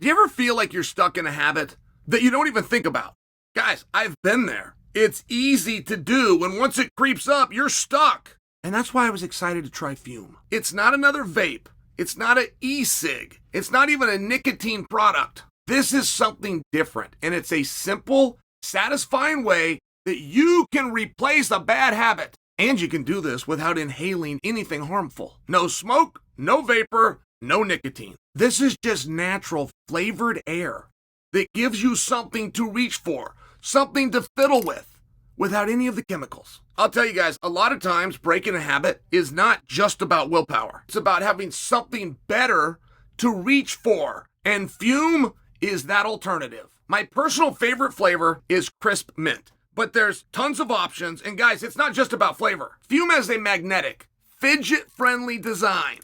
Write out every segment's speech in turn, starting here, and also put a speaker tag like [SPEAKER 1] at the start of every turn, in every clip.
[SPEAKER 1] Do you ever feel like you're stuck in a habit that you don't even think about? Guys, I've been there. It's easy to do, and once it creeps up, you're stuck. And that's why I was excited to try Fume. It's not another vape. It's not an e-cig. It's not even a nicotine product. This is something different, and it's a simple, satisfying way that you can replace a bad habit. And you can do this without inhaling anything harmful. No smoke, no vapor, no nicotine. This is just natural flavored air that gives you something to reach for, something to fiddle with, without any of the chemicals. I'll tell you guys, a lot of times breaking a habit is not just about willpower. It's about having something better to reach for. And Fume is that alternative. My personal favorite flavor is crisp mint, but there's tons of options. And guys, it's not just about flavor. Fume has a magnetic, fidget-friendly design,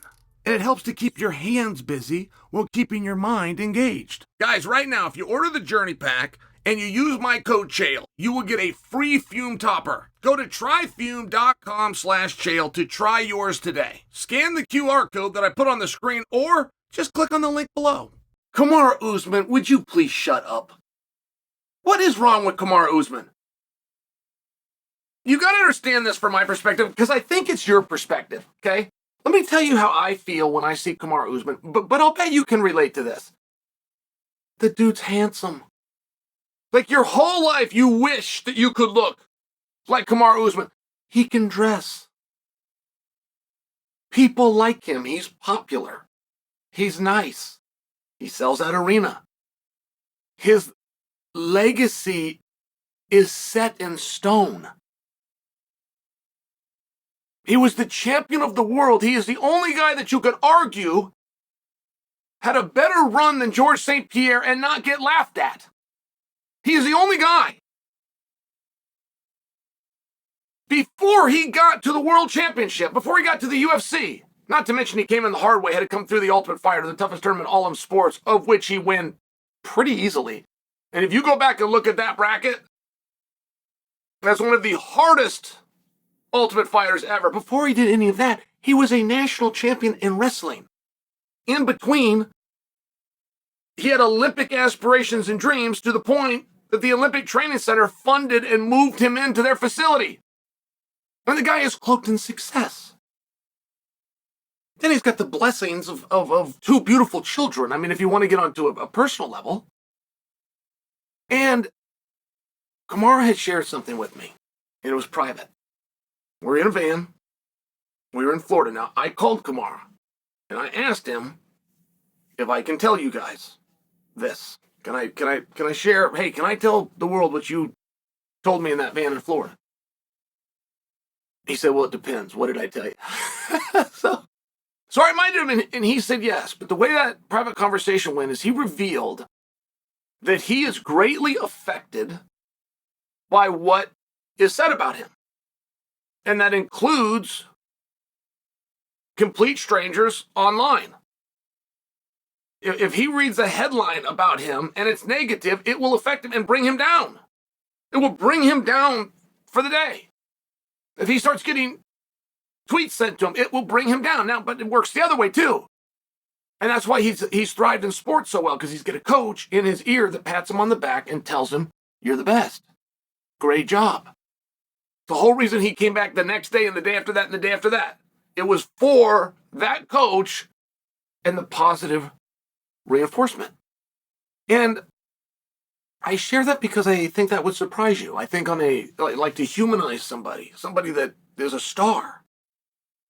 [SPEAKER 1] and it helps to keep your hands busy while keeping your mind engaged. Guys, right now, if you order the Journey Pack and you use my code Chael, you will get a free Fume topper. Go to tryfume.com/Chael to try yours today. Scan the QR code that I put on the screen or just click on the link below. Kamaru Usman, would you please shut up? What is wrong with Kamaru Usman? You got to understand this from my perspective because I think it's your perspective, okay? Let me tell you how I feel when I see Kamaru Usman, but I'll bet you can relate to this. The dude's handsome. Like your whole life you wish that you could look like Kamaru Usman. He can dress. People like him. He's popular. He's nice. He sells out arena. His legacy is set in stone. He was the champion of the world. He is the only guy that you could argue had a better run than Georges St. Pierre and not get laughed at. He is the only guy. Before he got to the World Championship, before he got to the UFC, not to mention he came in the hard way, had to come through the Ultimate Fighter, the toughest tournament all in sports, of which he won pretty easily. And if you go back and look at that bracket, that's one of the hardest Ultimate Fighters ever. Before he did any of that, he was a national champion in wrestling. In between, he had Olympic aspirations and dreams to the point that the Olympic Training Center funded and moved him into their facility. And the guy is cloaked in success. Then he's got the blessings of two beautiful children. I mean, if you want to get onto a personal level. And Kamaru had shared something with me, and it was private. We're in a van. We were in Florida. Now, I called Kamaru, and I asked him if I can tell you guys this. Can I share, hey, can I tell the world what you told me in that van in Florida? He said, well, it depends. What did I tell you? So I reminded him, and he said yes. But the way that private conversation went is he revealed that he is greatly affected by what is said about him. And that includes complete strangers online. If he reads a headline about him and it's negative, it will affect him and bring him down. It will bring him down for the day. If he starts getting tweets sent to him, it will bring him down. Now, but it works the other way too. And that's why he's thrived in sports so well, because he's got a coach in his ear that pats him on the back and tells him, you're the best. Great job. The whole reason he came back the next day and the day after that and the day after that, it was for that coach and the positive reinforcement. And I share that because I think that would surprise you. I think like to humanize somebody that is a star.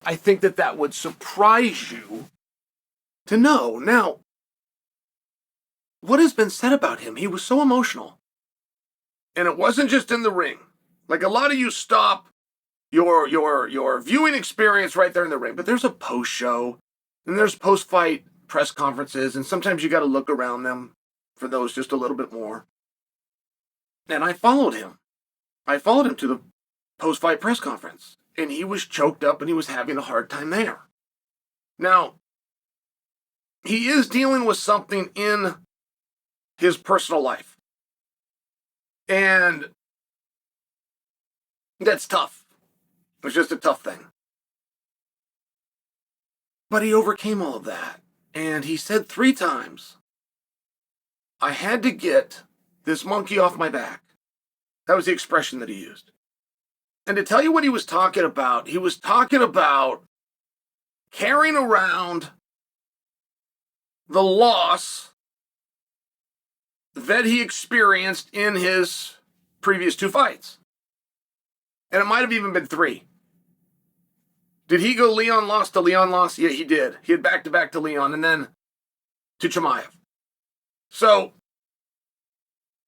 [SPEAKER 1] I think that would surprise you to know. Now, what has been said about him? He was so emotional. And it wasn't just in the ring. Like a lot of you stop your viewing experience right there in the ring. But there's a post-show, and there's post-fight press conferences, and sometimes you got to look around them for those just a little bit more. And I followed him. I followed him to the post-fight press conference, and he was choked up and he was having a hard time there. Now, he is dealing with something in his personal life. And that's tough. It was just a tough thing. But he overcame all of that. And he said 3 times I had to get this monkey off my back. That was the expression that he used. And to tell you what he was talking about, he was talking about carrying around the loss that he experienced in his previous 2 fights. And it might have even been 3. Did he go Leon lost to Leon lost? Yeah, he did. He had back-to-back to Leon and then to Chimaev. So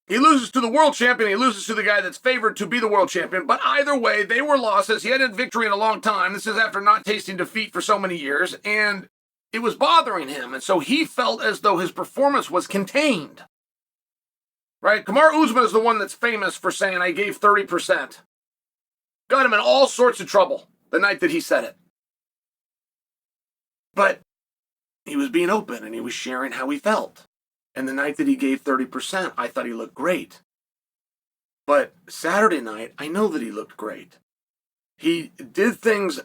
[SPEAKER 1] he loses to the world champion. He loses to the guy that's favored to be the world champion. But either way, they were losses. He hadn't had victory in a long time. This is after not tasting defeat for so many years. And it was bothering him. And so he felt as though his performance was contained. Right? Kamaru Usman is the one that's famous for saying, I gave 30%. Got him in all sorts of trouble the night that he said it. But he was being open and he was sharing how he felt. And the night that he gave 30%, I thought he looked great. But Saturday night, I know that he looked great. He did things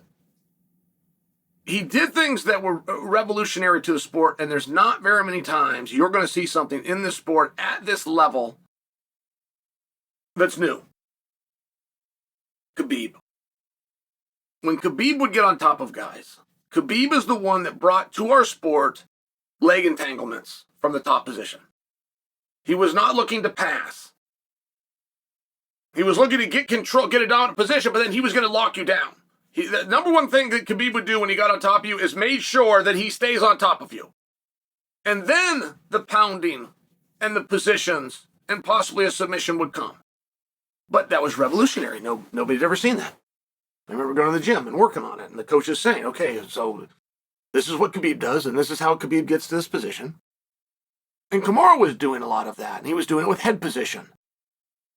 [SPEAKER 1] that were revolutionary to the sport, and there's not very many times you're going to see something in this sport at this level that's new. Khabib. When Khabib would get on top of guys, Khabib is the one that brought to our sport leg entanglements from the top position. He was not looking to pass. He was looking to get control, get a dominant position, but then he was going to lock you down. The number one thing that Khabib would do when he got on top of you is made sure that he stays on top of you. And then the pounding and the positions and possibly a submission would come. But that was revolutionary. Nobody had ever seen that. I remember going to the gym and working on it, and the coach is saying, okay, so this is what Khabib does, and this is how Khabib gets to this position. And Kamaru was doing a lot of that, and he was doing it with head position.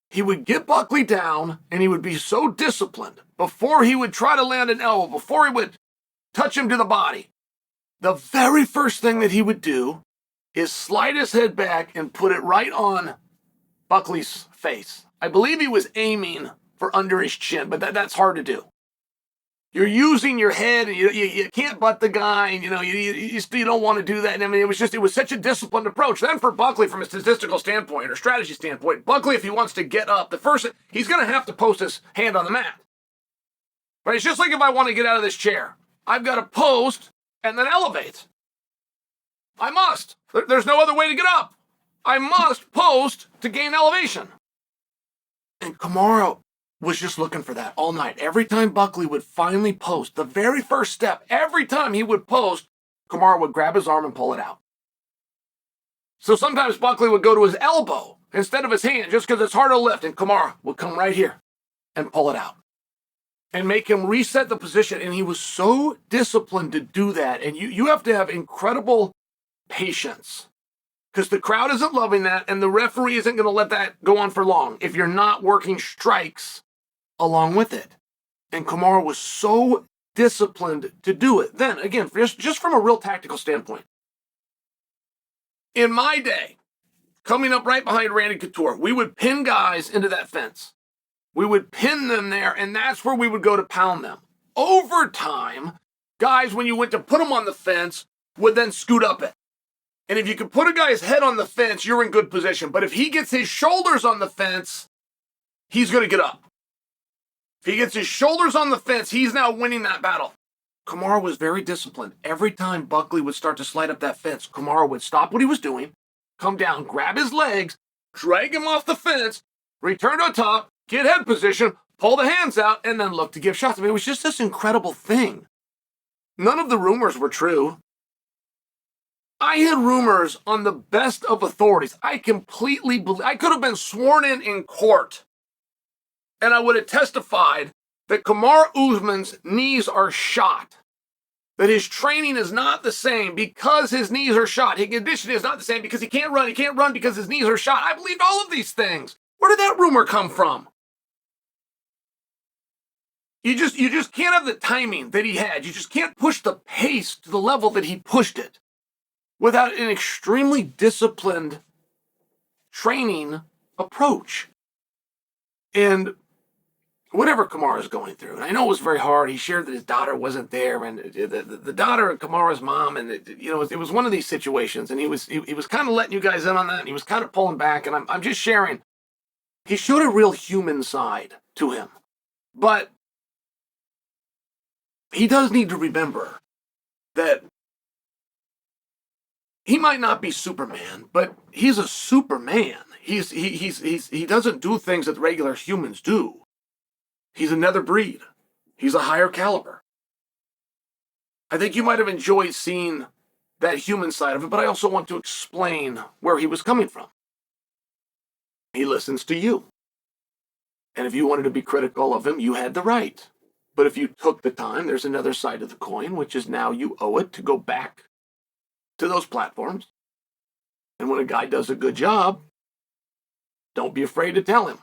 [SPEAKER 1] He would get Buckley down, and he would be so disciplined before he would try to land an elbow, before he would touch him to the body. The very first thing that he would do is slide his head back and put it right on Buckley's face. I believe he was aiming for under his chin, but that's hard to do. You're using your head, and you can't butt the guy, and you don't want to do that. And I mean, it was such a disciplined approach. Then for Buckley, from a statistical standpoint or strategy standpoint, Buckley, if he wants to get up, he's going to have to post his hand on the mat. But it's just like if I want to get out of this chair, I've got to post and then elevate. I must. There's no other way to get up. I must post to gain elevation. And Kamaru was just looking for that all night. Every time Buckley would finally post, the very first step, every time he would post, Kamaru would grab his arm and pull it out. So sometimes Buckley would go to his elbow instead of his hand just because it's hard to lift, and Kamaru would come right here and pull it out and make him reset the position. And he was so disciplined to do that. And you have to have incredible patience, because the crowd isn't loving that, and the referee isn't going to let that go on for long if you're not working strikes along with it. And Kamaru was so disciplined to do it. Then, again, just from a real tactical standpoint, in my day, coming up right behind Randy Couture, we would pin guys into that fence. We would pin them there, and that's where we would go to pound them. Over time, guys, when you went to put them on the fence, would then scoot up it. And if you could put a guy's head on the fence, you're in good position. But if he gets his shoulders on the fence, he's going to get up. If he gets his shoulders on the fence, he's now winning that battle. Kamaru was very disciplined. Every time Buckley would start to slide up that fence, Kamaru would stop what he was doing, come down, grab his legs, drag him off the fence, return to the top, get head position, pull the hands out, and then look to give shots. I mean, it was just this incredible thing. None of the rumors were true. I had rumors on the best of authorities. I completely believe. I could have been sworn in court, and I would have testified that Kamaru Usman's knees are shot, that his training is not the same because his knees are shot. His condition is not the same because he can't run. He can't run because his knees are shot. I believed all of these things. Where did that rumor come from? You just can't have the timing that he had. You just can't push the pace to the level that he pushed it without an extremely disciplined training approach. And whatever Kamaru's going through. And I know it was very hard. He shared that his daughter wasn't there, and the daughter of Kamaru's mom, and it was one of these situations, and he was kind of letting you guys in on that, and he was kind of pulling back, and I'm just sharing. He showed a real human side to him, but he does need to remember that he might not be Superman, but he's a Superman. He doesn't do things that regular humans do. He's another breed. He's a higher caliber. I think you might have enjoyed seeing that human side of it, but I also want to explain where he was coming from. He listens to you. And if you wanted to be critical of him, you had the right. But if you took the time, there's another side of the coin, which is now you owe it to go back to those platforms. And when a guy does a good job, don't be afraid to tell him.